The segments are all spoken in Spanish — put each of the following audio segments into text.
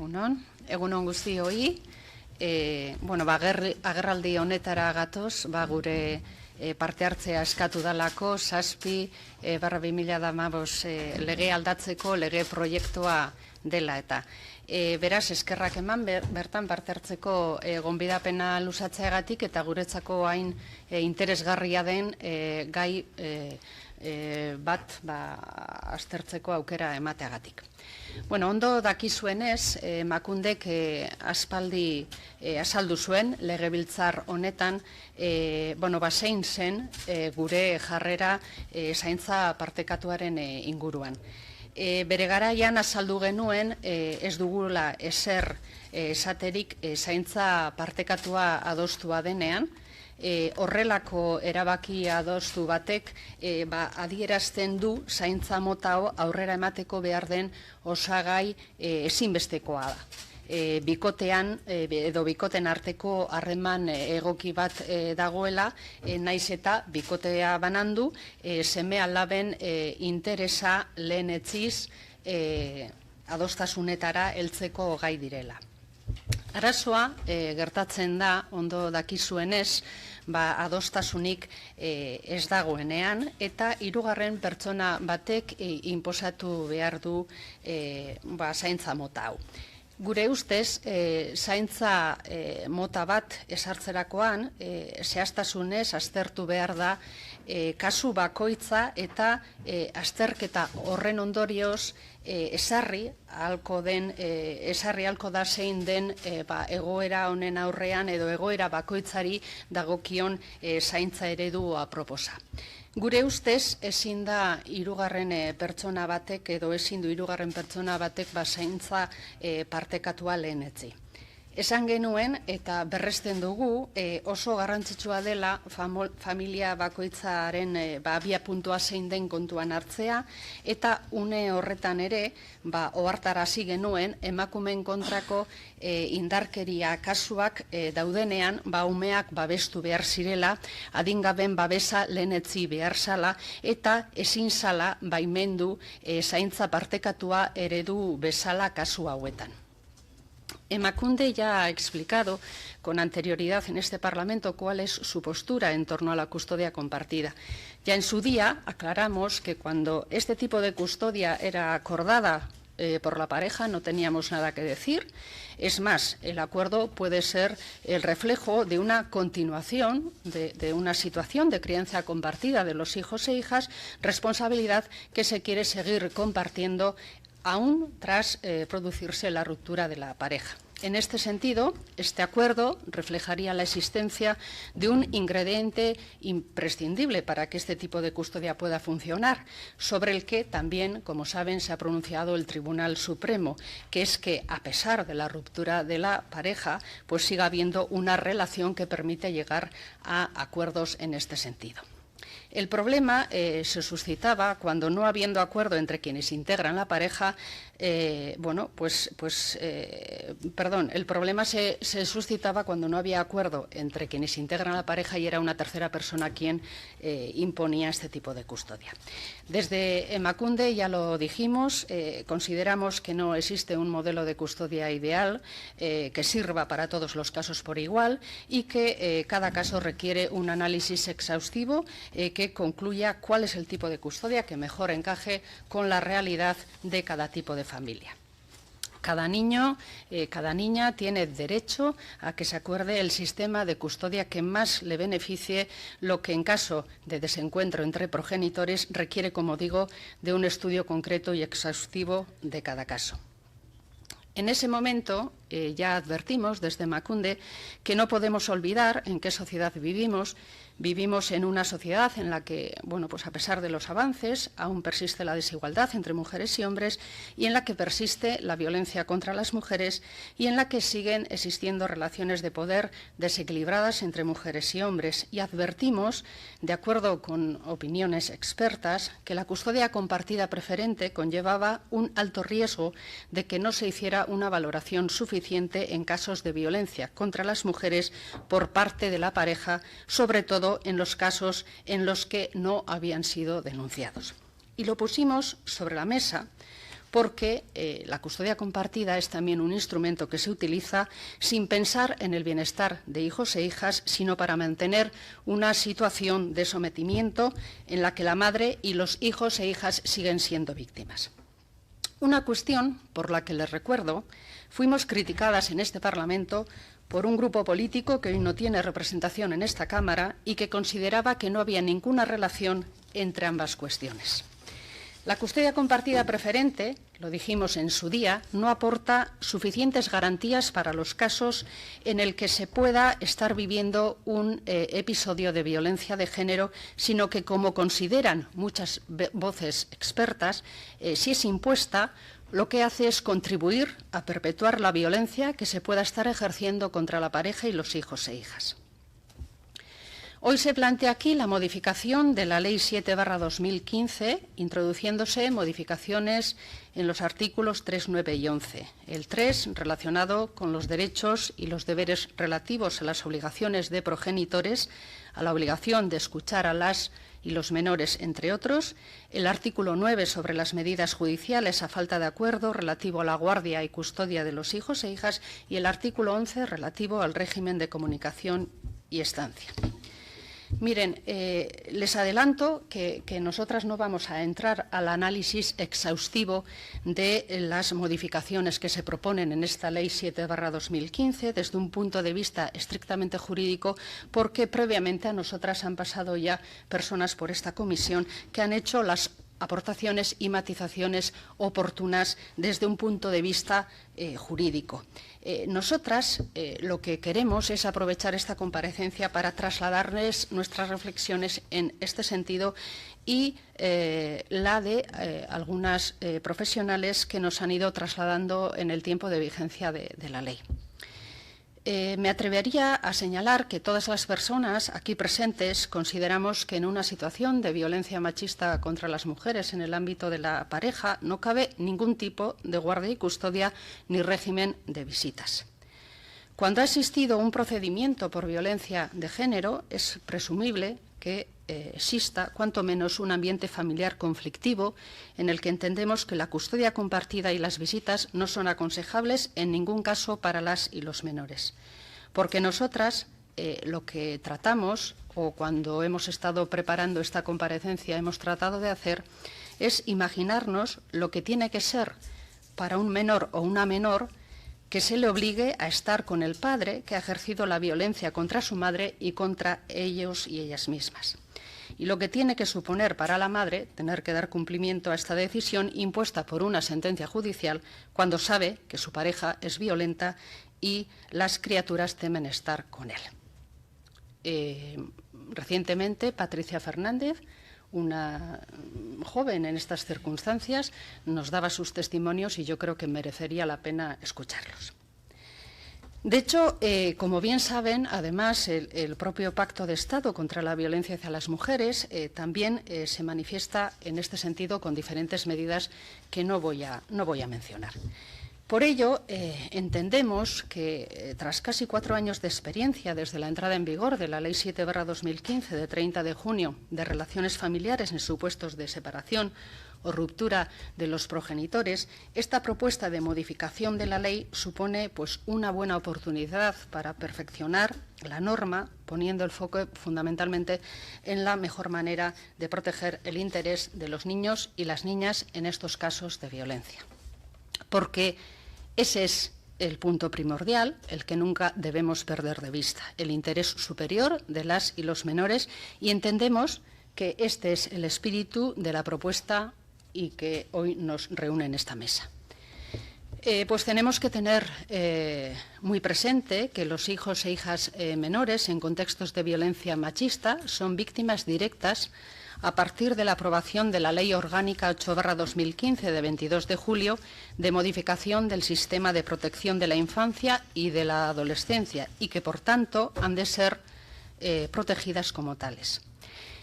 Egunon guztioi. Agerraldi honetara gatoz, gure parte hartzea eskatu dalako 7/2015 lege aldatzeko lege proiektua dela eta. Beraz, eskerrak eman bertan parte hartzeko gonbidapena luzatzeagatik eta guretzako hain interesgarria den gai bat aztertzeko aukera emateagatik. Ondo dakizuenez, Emakundek aspaldi azaldu zuen legebiltzar honetan zein zen gure jarrera zaintza partekatuaren inguruan. Bere garaian azaldu genuen ez dugula ezer esaterik zaintza partekatua adostua denean, horrelako erabaki adostu batek adierazten du zaintza mota aurrera emateko behar den osagai ezinbestekoa da. Bikotean edo bikoten arteko harreman egoki bat dagoela, naiz eta bikotea banandu, seme alaben interesa lehenetziz adostasunetara heltzeko gai direla. Arazoa gertatzen da, ondo dakizuenez, adostasunik ez dagoenean eta hirugarren pertsona batek inposatu behar du zaintza mota hau. Gure ustez, zaintza mota bat ezartzerakoan, zehaztasunez aztertu behar da kasu bakoitza eta azterketa horren ondorioz esarri ahalko da zein den egoera honen aurrean edo egoera bakoitzari dagokion zaintza eredu aproposa. Gure ustez, ezin da hirugarren pertsona batek edo ezin du hirugarren pertsona batek zaintza partekatua lehenetzi. Esan genuen eta berresten dugu oso garrantzitsua dela familia bakoitzaren abiapuntua zein den kontuan hartzea eta une horretan ere ohartarazi genuen emakumeen kontrako indarkeria kasuak daudenean umeak babestu behar zirela, adingaben babesa lehenetzi behar zala eta ezin zala baimendu zaintza partekatua eredu bezala kasu hauetan. Emakunde ya ha explicado con anterioridad en este Parlamento cuál es su postura en torno a la custodia compartida. Ya en su día aclaramos que cuando este tipo de custodia era acordada por la pareja no teníamos nada que decir. Es más, el acuerdo puede ser el reflejo de una continuación de una situación de crianza compartida de los hijos e hijas, responsabilidad que se quiere seguir compartiendo aún tras producirse la ruptura de la pareja. En este sentido, este acuerdo reflejaría la existencia de un ingrediente imprescindible para que este tipo de custodia pueda funcionar, sobre el que también, como saben, se ha pronunciado el Tribunal Supremo, que es que, a pesar de la ruptura de la pareja, pues siga habiendo una relación que permite llegar a acuerdos en este sentido. El problema se suscitaba cuando, no habiendo acuerdo entre quienes integran la pareja, el problema se suscitaba cuando no había acuerdo entre quienes integran la pareja y era una tercera persona quien imponía este tipo de custodia. Desde Emakunde, ya lo dijimos, consideramos que no existe un modelo de custodia ideal que sirva para todos los casos por igual y que cada caso requiere un análisis exhaustivo que concluya cuál es el tipo de custodia que mejor encaje con la realidad de cada tipo de familia. Cada niño, cada niña tiene derecho a que se acuerde el sistema de custodia que más le beneficie, lo que en caso de desencuentro entre progenitores requiere, como digo, de un estudio concreto y exhaustivo de cada caso. En ese momento ya advertimos desde Emakunde que no podemos olvidar en qué sociedad vivimos. Vivimos en una sociedad en la que, a pesar de los avances, aún persiste la desigualdad entre mujeres y hombres y en la que persiste la violencia contra las mujeres y en la que siguen existiendo relaciones de poder desequilibradas entre mujeres y hombres. Y advertimos, de acuerdo con opiniones expertas, que la custodia compartida preferente conllevaba un alto riesgo de que no se hiciera una valoración suficiente en casos de violencia contra las mujeres por parte de la pareja, sobre todo en los casos en los que no habían sido denunciados. Y lo pusimos sobre la mesa porque la custodia compartida es también un instrumento que se utiliza sin pensar en el bienestar de hijos e hijas, sino para mantener una situación de sometimiento en la que la madre y los hijos e hijas siguen siendo víctimas. Una cuestión por la que les recuerdo, fuimos criticadas en este Parlamento por un grupo político que hoy no tiene representación en esta Cámara y que consideraba que no había ninguna relación entre ambas cuestiones. La custodia compartida preferente, lo dijimos en su día, no aporta suficientes garantías para los casos en el que se pueda estar viviendo un episodio de violencia de género, sino que, como consideran muchas voces expertas, si es impuesta, lo que hace es contribuir a perpetuar la violencia que se pueda estar ejerciendo contra la pareja y los hijos e hijas. Hoy se plantea aquí la modificación de la Ley 7/2015, introduciéndose modificaciones en los artículos 3, 9 y 11. El 3, relacionado con los derechos y los deberes relativos a las obligaciones de progenitores, a la obligación de escuchar a las y los menores, entre otros. El artículo 9, sobre las medidas judiciales a falta de acuerdo, relativo a la guardia y custodia de los hijos e hijas. Y el artículo 11, relativo al régimen de comunicación y estancia. Miren, les adelanto que nosotras no vamos a entrar al análisis exhaustivo de las modificaciones que se proponen en esta Ley 7/2015 desde un punto de vista estrictamente jurídico, porque previamente a nosotras han pasado ya personas por esta comisión que han hecho las aportaciones y matizaciones oportunas desde un punto de vista jurídico. Nosotras lo que queremos es aprovechar esta comparecencia para trasladarles nuestras reflexiones en este sentido y la de algunas profesionales que nos han ido trasladando en el tiempo de vigencia de la ley. Me atrevería a señalar que todas las personas aquí presentes consideramos que en una situación de violencia machista contra las mujeres en el ámbito de la pareja no cabe ningún tipo de guardia y custodia ni régimen de visitas. Cuando ha existido un procedimiento por violencia de género, es presumible que exista cuanto menos un ambiente familiar conflictivo en el que entendemos que la custodia compartida y las visitas no son aconsejables en ningún caso para las y los menores. Porque nosotras lo que tratamos, o cuando hemos estado preparando esta comparecencia hemos tratado de hacer, es imaginarnos lo que tiene que ser para un menor o una menor que se le obligue a estar con el padre que ha ejercido la violencia contra su madre y contra ellos y ellas mismas. Y lo que tiene que suponer para la madre tener que dar cumplimiento a esta decisión impuesta por una sentencia judicial cuando sabe que su pareja es violenta y las criaturas temen estar con él. Recientemente, Patricia Fernández, una joven en estas circunstancias, nos daba sus testimonios y yo creo que merecería la pena escucharlos. De hecho, como bien saben, además, el propio Pacto de Estado contra la Violencia hacia las Mujeres también se manifiesta en este sentido con diferentes medidas que no voy a mencionar. Por ello, entendemos que tras casi 4 años de experiencia desde la entrada en vigor de la Ley 7/2015 de 30 de junio de relaciones familiares en supuestos de separación o ruptura de los progenitores, esta propuesta de modificación de la ley supone una buena oportunidad para perfeccionar la norma, poniendo el foco fundamentalmente en la mejor manera de proteger el interés de los niños y las niñas en estos casos de violencia. Porque ese es el punto primordial, el que nunca debemos perder de vista, el interés superior de las y los menores, y entendemos que este es el espíritu de la propuesta y que hoy nos reúne en esta mesa. Pues tenemos que tener muy presente que los hijos e hijas menores en contextos de violencia machista son víctimas directas a partir de la aprobación de la Ley Orgánica 8/2015 de 22 de julio de modificación del sistema de protección de la infancia y de la adolescencia y que, por tanto, han de ser protegidas como tales.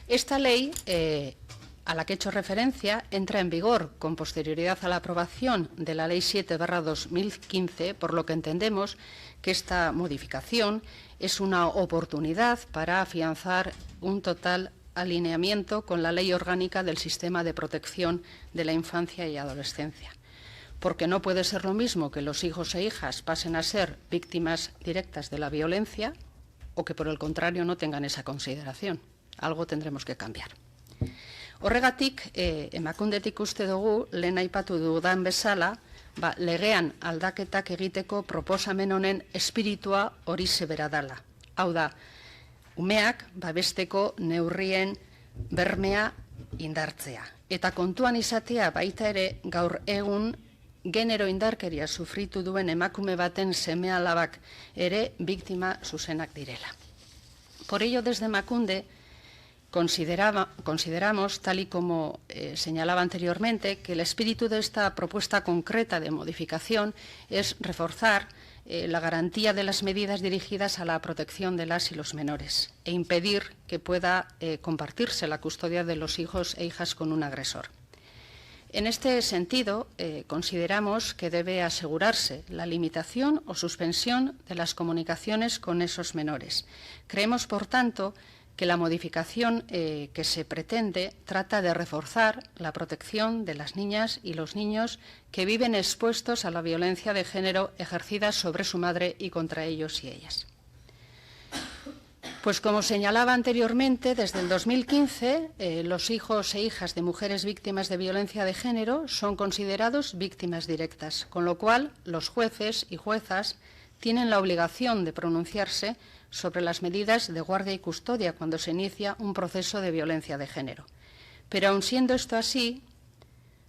Esta ley, a la que he hecho referencia, entra en vigor con posterioridad a la aprobación de la Ley 7/2015, por lo que entendemos que esta modificación es una oportunidad para afianzar un total alineamiento con la Ley Orgánica del Sistema de Protección de la Infancia y Adolescencia. porque no puede ser lo mismo que los hijos e hijas pasen a ser víctimas directas de la violencia o que, por el contrario, no tengan esa consideración. Algo tendremos que cambiar. Horregatik, emakundetik uste dugu, lehen aipatu dudan bezala, legean aldaketak egiteko proposamen honen espiritua horixe bera dela. Hau da, umeak babesteko neurrien bermea indartzea. Eta kontuan izatea baita ere gaur egun genero indarkeria sufritu duen emakume baten seme-alabak ere biktima zuzenak direla. Por ello, desde Emakunde consideramos, tal y como señalaba anteriormente, que el espíritu de esta propuesta concreta de modificación es reforzar la garantía de las medidas dirigidas a la protección de las y los menores e impedir que pueda compartirse la custodia de los hijos e hijas con un agresor. En este sentido, consideramos que debe asegurarse la limitación o suspensión de las comunicaciones con esos menores. Creemos, por tanto, que la modificación que se pretende trata de reforzar la protección de las niñas y los niños que viven expuestos a la violencia de género ejercida sobre su madre y contra ellos y ellas. Pues como señalaba anteriormente, desde el 2015 los hijos e hijas de mujeres víctimas de violencia de género son considerados víctimas directas, con lo cual los jueces y juezas tienen la obligación de pronunciarse sobre las medidas de guardia y custodia cuando se inicia un proceso de violencia de género. Pero aun siendo esto así,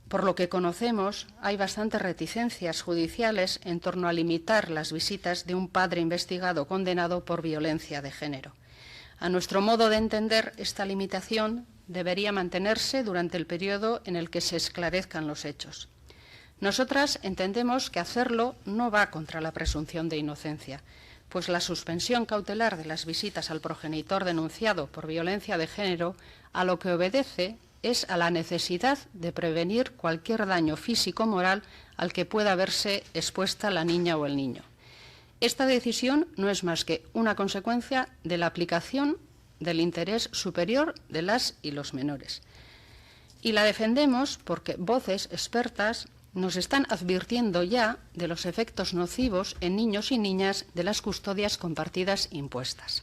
por lo que conocemos, hay bastantes reticencias judiciales en torno a limitar las visitas de un padre investigado condenado por violencia de género. A nuestro modo de entender, esta limitación debería mantenerse durante el periodo en el que se esclarezcan los hechos. Nosotras entendemos que hacerlo no va contra la presunción de inocencia, pues la suspensión cautelar de las visitas al progenitor denunciado por violencia de género a lo que obedece es a la necesidad de prevenir cualquier daño físico o moral al que pueda verse expuesta la niña o el niño. Esta decisión no es más que una consecuencia de la aplicación del interés superior de las y los menores. Y la defendemos porque voces expertas nos están advirtiendo ya de los efectos nocivos en niños y niñas de las custodias compartidas impuestas.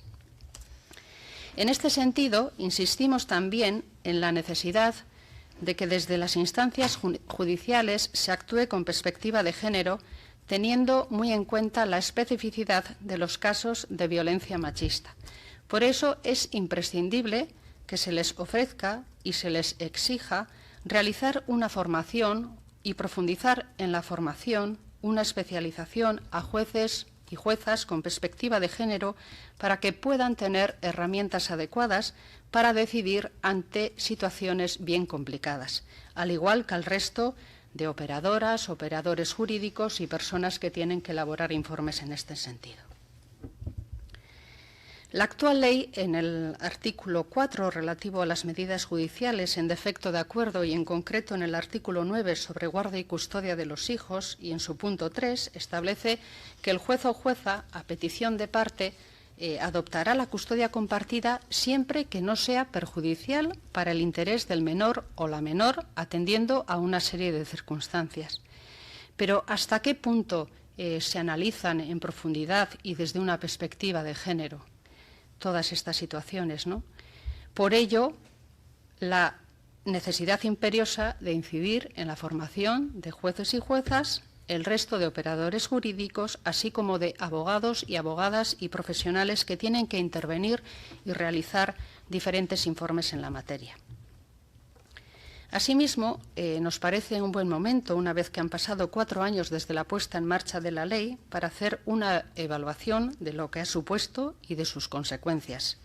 En este sentido, insistimos también en la necesidad de que desde las instancias judiciales se actúe con perspectiva de género, teniendo muy en cuenta la especificidad de los casos de violencia machista. Por eso es imprescindible que se les ofrezca y se les exija realizar una formación y profundizar en la formación, una especialización a jueces y juezas con perspectiva de género para que puedan tener herramientas adecuadas para decidir ante situaciones bien complicadas, al igual que al resto de operadoras, operadores jurídicos y personas que tienen que elaborar informes en este sentido. La actual ley, en el artículo 4 relativo a las medidas judiciales en defecto de acuerdo y en concreto en el artículo 9 sobre guardia y custodia de los hijos y en su punto 3 establece que el juez o jueza, a petición de parte, adoptará la custodia compartida siempre que no sea perjudicial para el interés del menor o la menor, atendiendo a una serie de circunstancias. Pero ¿hasta qué punto se analizan en profundidad y desde una perspectiva de género todas estas situaciones, ¿no? Por ello, la necesidad imperiosa de incidir en la formación de jueces y juezas, el resto de operadores jurídicos, así como de abogados y abogadas y profesionales que tienen que intervenir y realizar diferentes informes en la materia. Asimismo, nos parece un buen momento, una vez que han pasado 4 años desde la puesta en marcha de la ley, para hacer una evaluación de lo que ha supuesto y de sus consecuencias.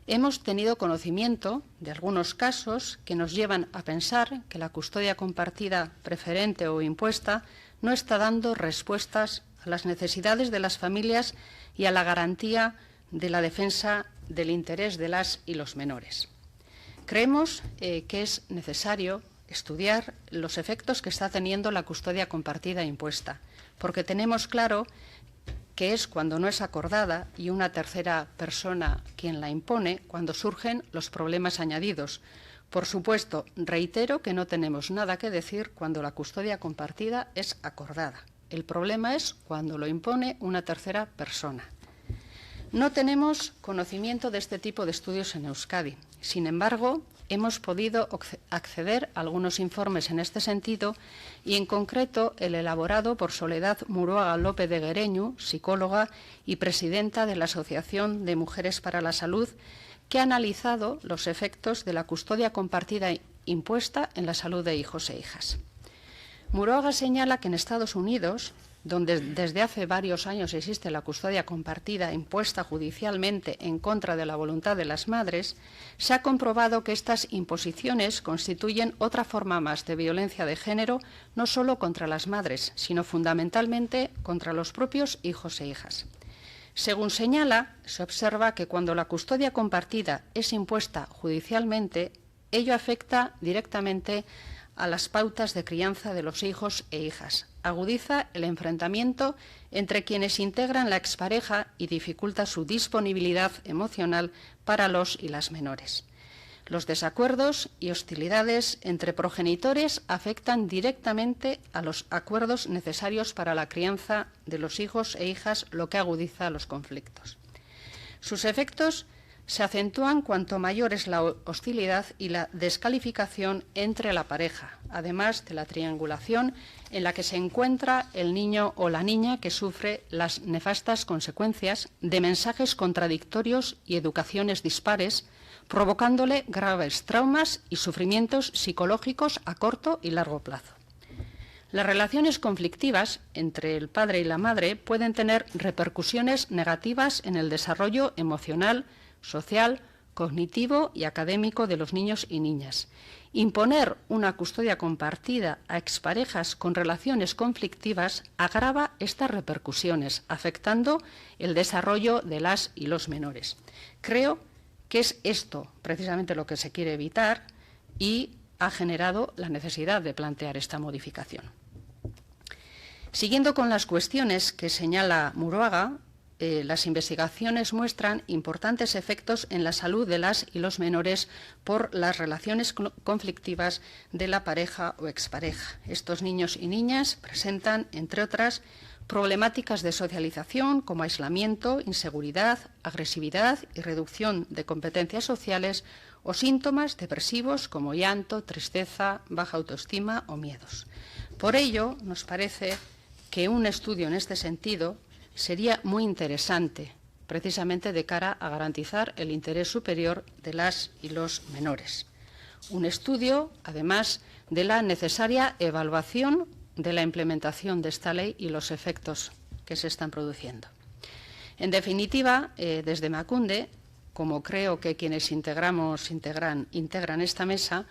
Hemos tenido conocimiento de algunos casos que nos llevan a pensar que la custodia compartida preferente o impuesta no está dando respuestas a las necesidades de las familias y a la garantía de la defensa del interés de las y los menores. Creemos que es necesario estudiar los efectos que está teniendo la custodia compartida impuesta, porque tenemos claro que es cuando no es acordada y una tercera persona quien la impone, cuando surgen los problemas añadidos, Por supuesto, reitero que no tenemos nada que decir cuando la custodia compartida es acordada. El problema es cuando lo impone una tercera persona. No tenemos conocimiento de este tipo de estudios en Euskadi. Sin embargo, hemos podido acceder a algunos informes en este sentido y, en concreto, el elaborado por Soledad Muruaga López de Guereñu, psicóloga y presidenta de la Asociación de Mujeres para la Salud, que ha analizado los efectos de la custodia compartida impuesta en la salud de hijos e hijas. Muruaga señala que en Estados Unidos, donde desde hace varios años existe la custodia compartida impuesta judicialmente en contra de la voluntad de las madres, se ha comprobado que estas imposiciones constituyen otra forma más de violencia de género, no solo contra las madres, sino fundamentalmente contra los propios hijos e hijas. Según señala, se observa que cuando la custodia compartida es impuesta judicialmente, ello afecta directamente a las pautas de crianza de los hijos e hijas, agudiza el enfrentamiento entre quienes integran la expareja y dificulta su disponibilidad emocional para los y las menores. Los desacuerdos y hostilidades entre progenitores afectan directamente a los acuerdos necesarios para la crianza de los hijos e hijas, lo que agudiza los conflictos. Sus efectos se acentúan cuanto mayor es la hostilidad y la descalificación entre la pareja, además de la triangulación en la que se encuentra el niño o la niña que sufre las nefastas consecuencias de mensajes contradictorios y educaciones dispares, provocándole graves traumas y sufrimientos psicológicos a corto y largo plazo. Las relaciones conflictivas entre el padre y la madre pueden tener repercusiones negativas en el desarrollo emocional, social, cognitivo y académico de los niños y niñas. Imponer una custodia compartida a exparejas con relaciones conflictivas agrava estas repercusiones, afectando el desarrollo de las y los menores. Creo que es esto precisamente lo que se quiere evitar y ha generado la necesidad de plantear esta modificación. Siguiendo con las cuestiones que señala Muruaga, las investigaciones muestran importantes efectos en la salud de las y los menores por las relaciones conflictivas de la pareja o expareja. Estos niños y niñas presentan, entre otras, problemáticas de socialización como aislamiento, inseguridad, agresividad y reducción de competencias sociales o síntomas depresivos como llanto, tristeza, baja autoestima o miedos. Por ello, nos parece que un estudio en este sentido sería muy interesante, precisamente de cara a garantizar el interés superior de las y los menores. Un estudio, además de la necesaria evaluación de la implementación de esta ley y los efectos que se están produciendo. En definitiva, desde Emakunde, como creo que quienes integran esta mesa,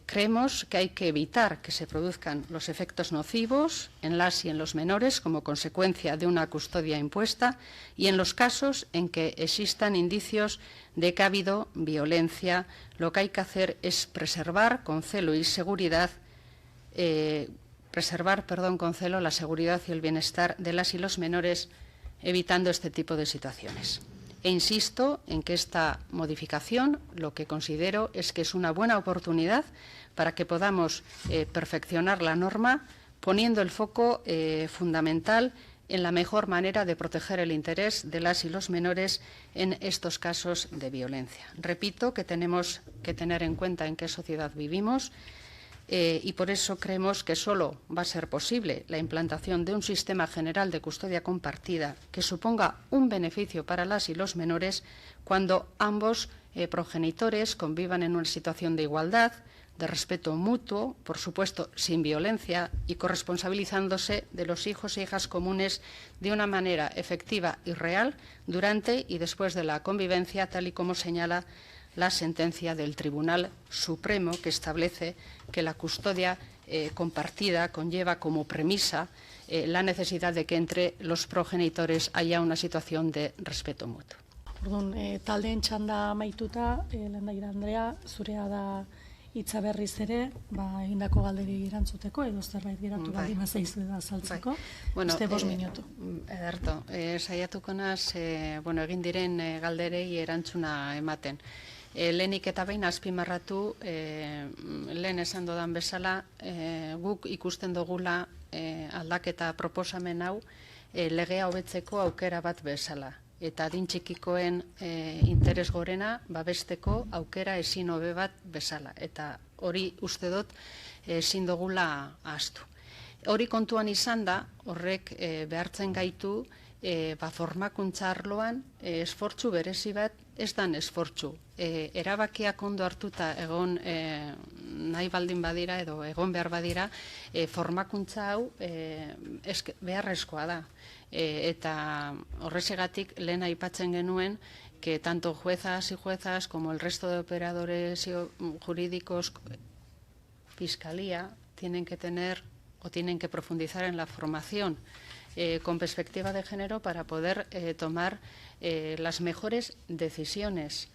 creemos que hay que evitar que se produzcan los efectos nocivos en las y en los menores como consecuencia de una custodia impuesta y en los casos en que existan indicios de que ha habido violencia, lo que hay que hacer es preservar con celo y seguridad la seguridad y el bienestar de las y los menores, evitando este tipo de situaciones. E insisto en que esta modificación lo que considero es que es una buena oportunidad para que podamos perfeccionar la norma, poniendo el foco fundamental en la mejor manera de proteger el interés de las y los menores en estos casos de violencia. Repito que tenemos que tener en cuenta en qué sociedad vivimos, y por eso creemos que solo va a ser posible la implantación de un sistema general de custodia compartida que suponga un beneficio para las y los menores cuando ambos progenitores convivan en una situación de igualdad, de respeto mutuo, por supuesto sin violencia y corresponsabilizándose de los hijos e hijas comunes de una manera efectiva y real durante y después de la convivencia, tal y como señala la sentencia del Tribunal Supremo, que establece que la custodia compartida conlleva como premisa la necesidad de que entre los progenitores haya una situación de respeto mutuo. Orduan, taldeen txanda amaituta, Lehendaira Andrea, zurea da hitza berriz ere, egindako galderi erantzuteko, edo zerbait geratu baldin bazaizu da azaltzeko. Beste 5 minutu. Ederto, saiatuko naz, egin diren galderei erantzuna ematen. Lehenik eta behin azpimarratu, lehen esan dodan bezala, guk ikusten dugula aldaketa proposamen hau legea hobetzeko aukera bat bezala. Eta adin txikikoen interes gorena babesteko aukera ezin hobe bat bezala. Eta hori uste dut ezin dugula ahaztu. Hori kontuan izan da, horrek behartzen gaitu, formakuntza arloan esfortzu berezi bat ez dan esfortzu. Erabakiak ondo hartuta egon nahi baldin badira edo egon behar badira, formakuntza hau beharrezkoa da. Eta horrezegatik lehen aipatzen genuen que tanto juezas y juezas como el resto de operadores jurídicos, fiscalía, tienen que tener o tienen que profundizar en la formación con perspectiva de género para poder tomar las mejores decisiones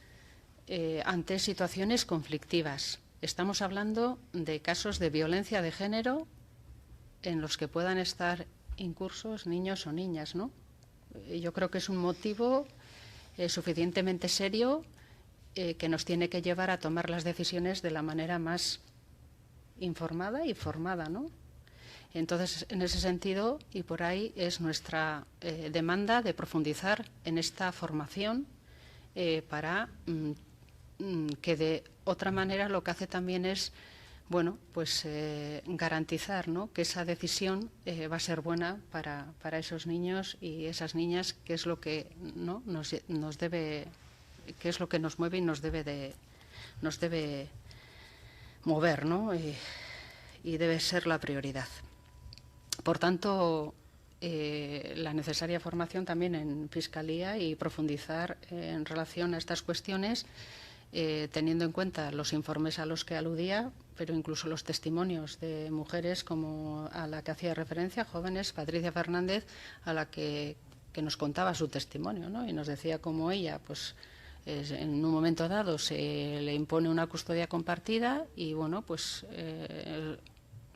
ante situaciones conflictivas. Estamos hablando de casos de violencia de género en los que puedan estar incursos niños o niñas, ¿no? Yo creo que es un motivo suficientemente serio que nos tiene que llevar a tomar las decisiones de la manera más informada y formada, ¿no? Entonces, en ese sentido, y por ahí es nuestra demanda de profundizar en esta formación para que de otra manera lo que hace también es, bueno, pues garantizar, ¿no?, que esa decisión va a ser buena para esos niños y esas niñas, que es lo que, ¿no?, nos debe, que es lo que nos mueve y nos debe mover, ¿no? Y debe ser la prioridad. Por tanto, la necesaria formación también en Fiscalía y profundizar en relación a estas cuestiones, teniendo en cuenta los informes a los que aludía, pero incluso los testimonios de mujeres como a la que hacía referencia, jóvenes, Patricia Fernández, a la que nos contaba su testimonio, ¿no? Y nos decía cómo ella, pues, en un momento dado se le impone una custodia compartida y, bueno, pues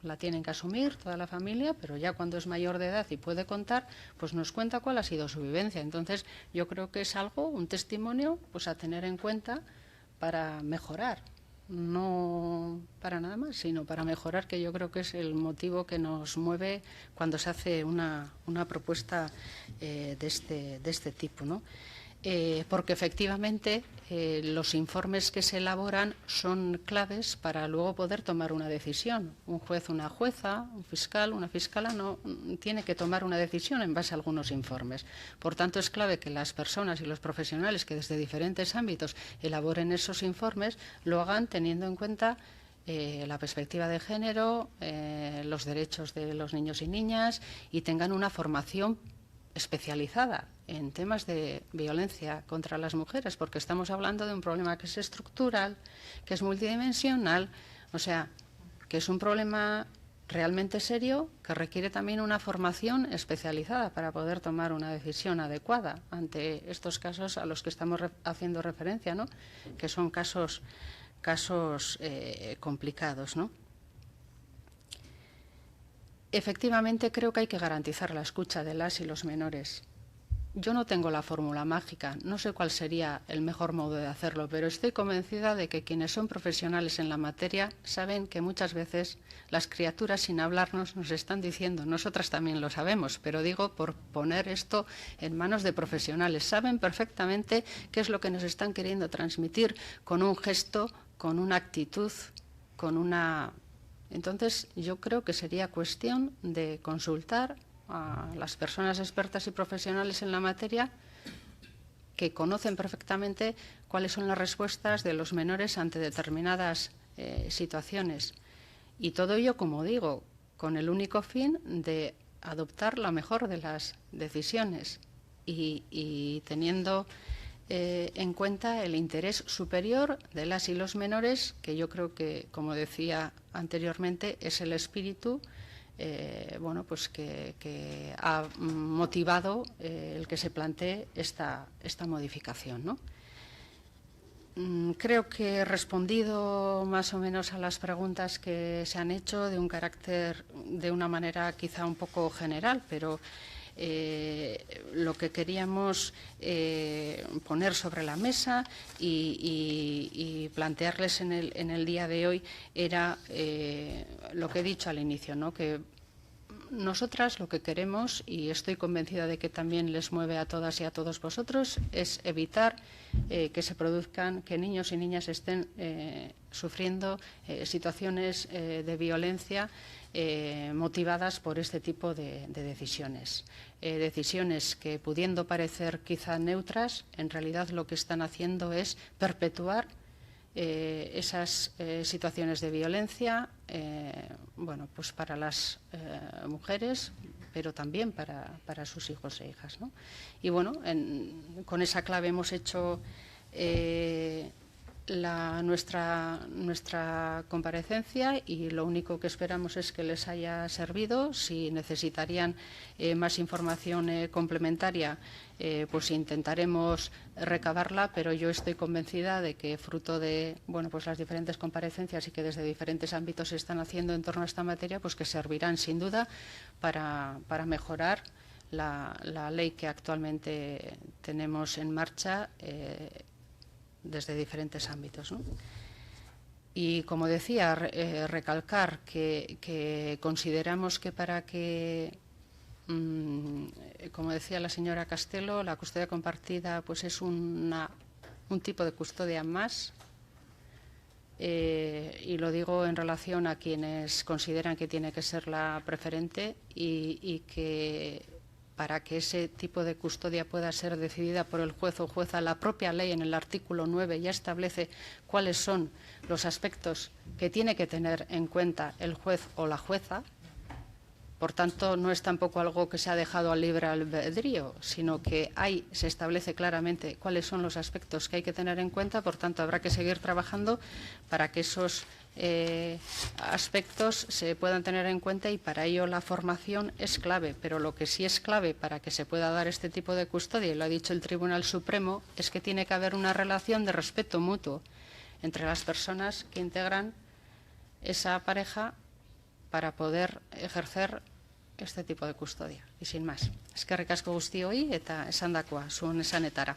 la tienen que asumir toda la familia, pero ya cuando es mayor de edad y puede contar, pues nos cuenta cuál ha sido su vivencia. Entonces, yo creo que es algo, un testimonio, pues a tener en cuenta para mejorar, no para nada más, sino para mejorar, que yo creo que es el motivo que nos mueve cuando se hace una propuesta de este tipo, ¿no? Porque efectivamente los informes que se elaboran son claves para luego poder tomar una decisión. Un juez, una jueza, un fiscal, una fiscala no tiene que tomar una decisión en base a algunos informes. Por tanto, es clave que las personas y los profesionales que desde diferentes ámbitos elaboren esos informes lo hagan teniendo en cuenta la perspectiva de género, los derechos de los niños y niñas, y tengan una formación especializada en temas de violencia contra las mujeres, porque estamos hablando de un problema que es estructural, que es multidimensional, o sea, que es un problema realmente serio que requiere también una formación especializada para poder tomar una decisión adecuada ante estos casos a los que estamos haciendo referencia, ¿no?, que son casos complicados, ¿no? Efectivamente, creo que hay que garantizar la escucha de las y los menores. Yo no tengo la fórmula mágica, no sé cuál sería el mejor modo de hacerlo, pero estoy convencida de que quienes son profesionales en la materia saben que muchas veces las criaturas, sin hablarnos, nos están diciendo, nosotras también lo sabemos, pero digo por poner esto en manos de profesionales, saben perfectamente qué es lo que nos están queriendo transmitir con un gesto, con una actitud, con una... Entonces, yo creo que sería cuestión de consultar a las personas expertas y profesionales en la materia que conocen perfectamente cuáles son las respuestas de los menores ante determinadas situaciones. Y todo ello, como digo, con el único fin de adoptar la mejor de las decisiones y teniendo en cuenta el interés superior de las y los menores, que yo creo que, como decía anteriormente, es el espíritu bueno, pues que ha motivado el que se plantee esta modificación, ¿no? Creo que he respondido más o menos a las preguntas que se han hecho de un carácter, de una manera quizá un poco general, pero lo que queríamos poner sobre la mesa y plantearles en el día de hoy era lo que he dicho al inicio, ¿no? Que nosotras lo que queremos, y estoy convencida de que también les mueve a todas y a todos vosotros, es evitar que se produzcan, que niños y niñas estén sufriendo situaciones de violencia motivadas por este tipo de decisiones. Decisiones que, pudiendo parecer quizá neutras, en realidad lo que están haciendo es perpetuar esas situaciones de violencia, bueno, pues para las mujeres, pero también para sus hijos e hijas, ¿no? Y bueno, con esa clave hemos hecho nuestra comparecencia, y lo único que esperamos es que les haya servido. Si necesitarían más información complementaria, pues intentaremos recabarla, pero yo estoy convencida de que, fruto de pues las diferentes comparecencias y que desde diferentes ámbitos se están haciendo en torno a esta materia, pues que servirán sin duda para mejorar la ley que actualmente tenemos en marcha desde diferentes ámbitos, ¿no? Y, como decía, recalcar que consideramos que para que, como decía la señora Castelo, la custodia compartida pues es un tipo de custodia más, y lo digo en relación a quienes consideran que tiene que ser la preferente, y que para que ese tipo de custodia pueda ser decidida por el juez o jueza, la propia ley en el artículo 9 ya establece cuáles son los aspectos que tiene que tener en cuenta el juez o la jueza. Por tanto, no es tampoco algo que se ha dejado al libre albedrío, sino que se establece claramente cuáles son los aspectos que hay que tener en cuenta. Por tanto, habrá que seguir trabajando para que esos aspectos se puedan tener en cuenta, y para ello la formación es clave. Pero lo que sí es clave para que se pueda dar este tipo de custodia, y lo ha dicho el Tribunal Supremo, es que tiene que haber una relación de respeto mutuo entre las personas que integran esa pareja para poder ejercer este tipo de custodia. Y sin más, eskerrik asko guztioi, eta esandakoa zuen esanetara.